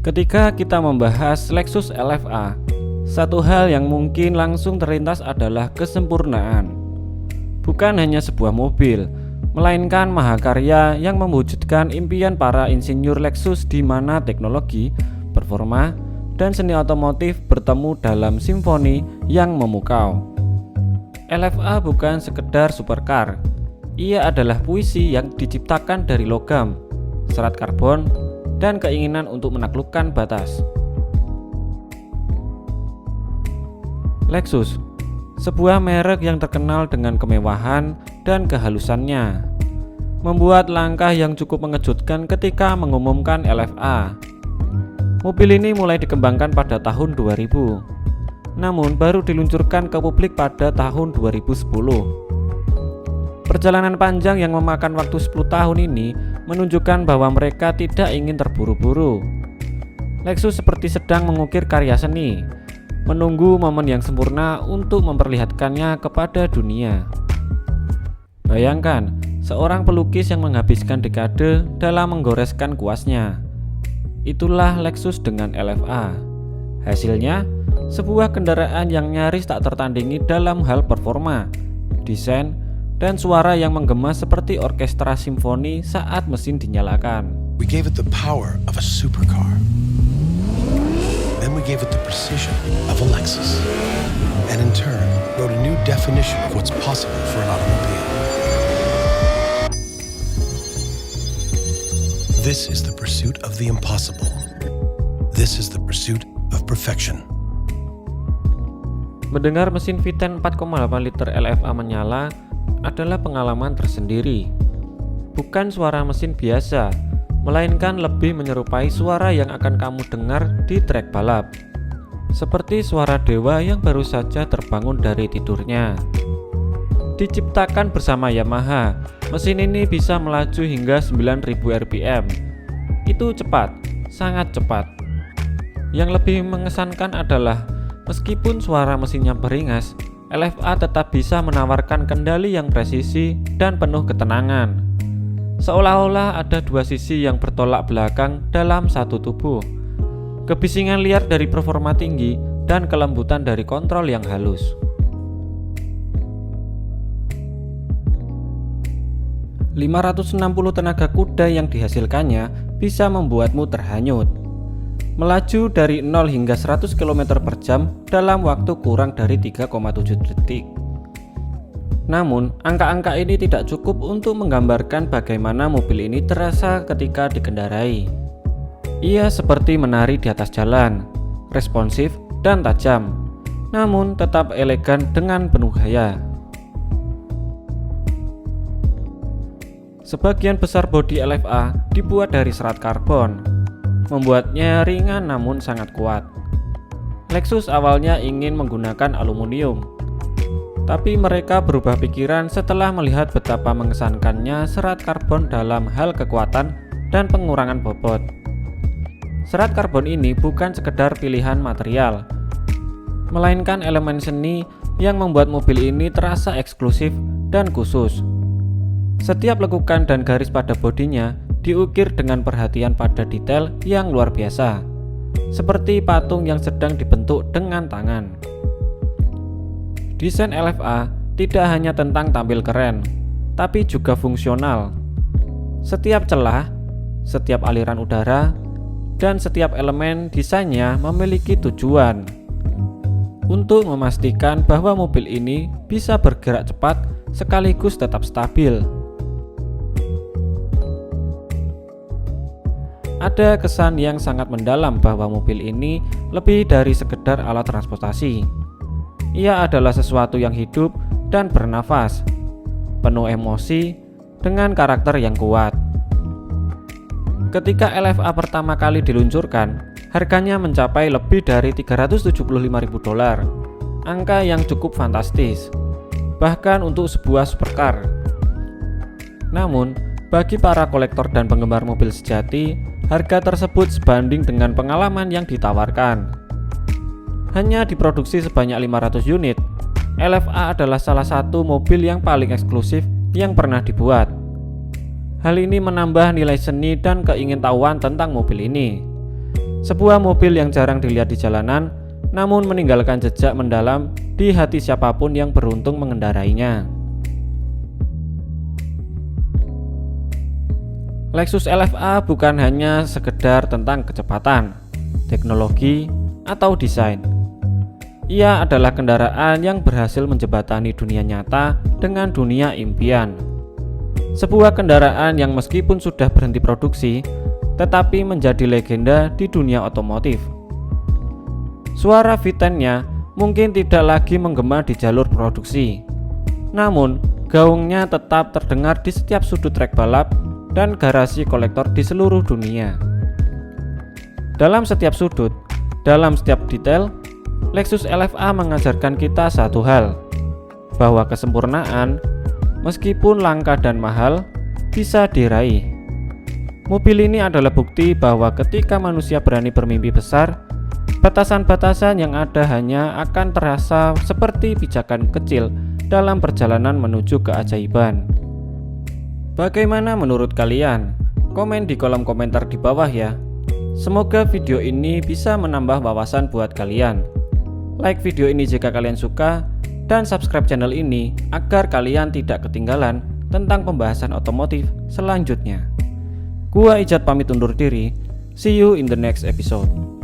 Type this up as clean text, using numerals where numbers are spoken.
Ketika kita membahas Lexus LFA, satu hal yang mungkin langsung terlintas adalah kesempurnaan. Bukan hanya sebuah mobil, melainkan mahakarya yang mewujudkan impian para insinyur Lexus di mana teknologi, performa, dan seni otomotif bertemu dalam simfoni yang memukau. LFA bukan sekedar supercar, ia adalah puisi yang diciptakan dari logam, serat karbon, dan keinginan untuk menaklukkan batas. Lexus, sebuah merek yang terkenal dengan kemewahan dan kehalusannya, membuat langkah yang cukup mengejutkan ketika mengumumkan LFA. Mobil ini mulai dikembangkan pada tahun 2000, namun baru diluncurkan ke publik pada tahun 2010. Perjalanan panjang yang memakan waktu 10 tahun ini menunjukkan bahwa mereka tidak ingin terburu-buru. Lexus seperti sedang mengukir karya seni, menunggu momen yang sempurna untuk memperlihatkannya kepada dunia. Bayangkan, seorang pelukis yang menghabiskan dekade dalam menggoreskan kuasnya. Itulah Lexus dengan LFA. Hasilnya, sebuah kendaraan yang nyaris tak tertandingi dalam hal performa, desain, dan suara yang menggema seperti orkestra simfoni saat mesin dinyalakan. We gave it the power of a supercar. Then we gave it the precision of a Lexus. And in turn, wrote a new definition of what's possible for an automobile. This is the pursuit of the impossible. This is the pursuit of perfection. Mendengar mesin V10 4,8 liter LFA menyala adalah pengalaman tersendiri. Bukan suara mesin biasa, melainkan lebih menyerupai suara yang akan kamu dengar di trek balap. Seperti suara dewa yang baru saja terbangun dari tidurnya. Diciptakan bersama Yamaha, mesin ini bisa melaju hingga 9000 rpm. Itu cepat, sangat cepat. Yang lebih mengesankan adalah meskipun suara mesinnya beringas, LFA tetap bisa menawarkan kendali yang presisi dan penuh ketenangan. Seolah-olah ada dua sisi yang bertolak belakang dalam satu tubuh. Kebisingan liar dari performa tinggi dan kelembutan dari kontrol yang halus. "560 tenaga kuda yang dihasilkannya bisa membuatmu terhanyut. Melaju dari 0 hingga 100 km per jam dalam waktu kurang dari 3,7 detik. Namun, angka-angka ini tidak cukup untuk menggambarkan bagaimana mobil ini terasa ketika dikendarai. Ia seperti menari di atas jalan, responsif dan tajam, namun tetap elegan dengan penuh gaya. Sebagian besar bodi LFA dibuat dari serat karbon, membuatnya ringan namun sangat kuat. Lexus awalnya ingin menggunakan aluminium, tapi mereka berubah pikiran setelah melihat betapa mengesankannya serat karbon dalam hal kekuatan dan pengurangan bobot. Serat karbon ini bukan sekedar pilihan material, melainkan elemen seni yang membuat mobil ini terasa eksklusif dan khusus. Setiap lekukan dan garis pada bodinya diukir dengan perhatian pada detail yang luar biasa, seperti patung yang sedang dibentuk dengan tangan. Desain LFA tidak hanya tentang tampil keren, tapi juga fungsional. Setiap celah, setiap aliran udara, dan setiap elemen desainnya memiliki tujuan untuk memastikan bahwa mobil ini bisa bergerak cepat sekaligus tetap stabil. Ada kesan yang sangat mendalam bahwa mobil ini lebih dari sekedar alat transportasi. Ia adalah sesuatu yang hidup dan bernafas, penuh emosi, dengan karakter yang kuat. Ketika LFA pertama kali diluncurkan, harganya mencapai lebih dari $375.000, angka yang cukup fantastis, bahkan untuk sebuah supercar. Namun, bagi para kolektor dan penggemar mobil sejati, harga tersebut sebanding dengan pengalaman yang ditawarkan. Hanya diproduksi sebanyak 500 unit, LFA adalah salah satu mobil yang paling eksklusif yang pernah dibuat. Hal ini menambah nilai seni dan keingintahuan tentang mobil ini. Sebuah mobil yang jarang dilihat di jalanan, namun meninggalkan jejak mendalam di hati siapapun yang beruntung mengendarainya. Lexus LFA bukan hanya sekedar tentang kecepatan, teknologi, atau desain. Ia adalah kendaraan yang berhasil menjembatani dunia nyata dengan dunia impian. Sebuah kendaraan yang meskipun sudah berhenti produksi, tetapi menjadi legenda di dunia otomotif. Suara V10-nya mungkin tidak lagi menggema di jalur produksi, namun gaungnya tetap terdengar di setiap sudut trek balap dan garasi kolektor di seluruh dunia. Dalam setiap sudut, dalam setiap detail, Lexus LFA mengajarkan kita satu hal, bahwa kesempurnaan, meskipun langka dan mahal, bisa diraih. Mobil ini adalah bukti bahwa ketika manusia berani bermimpi besar, batasan-batasan yang ada hanya akan terasa seperti pijakan kecil dalam perjalanan menuju keajaiban. Bagaimana menurut kalian? Komen di kolom komentar di bawah ya. Semoga video ini bisa menambah wawasan buat kalian. Like video ini jika kalian suka, dan subscribe channel ini agar kalian tidak ketinggalan tentang pembahasan otomotif selanjutnya. Gua Ijat pamit undur diri. See you in the next episode.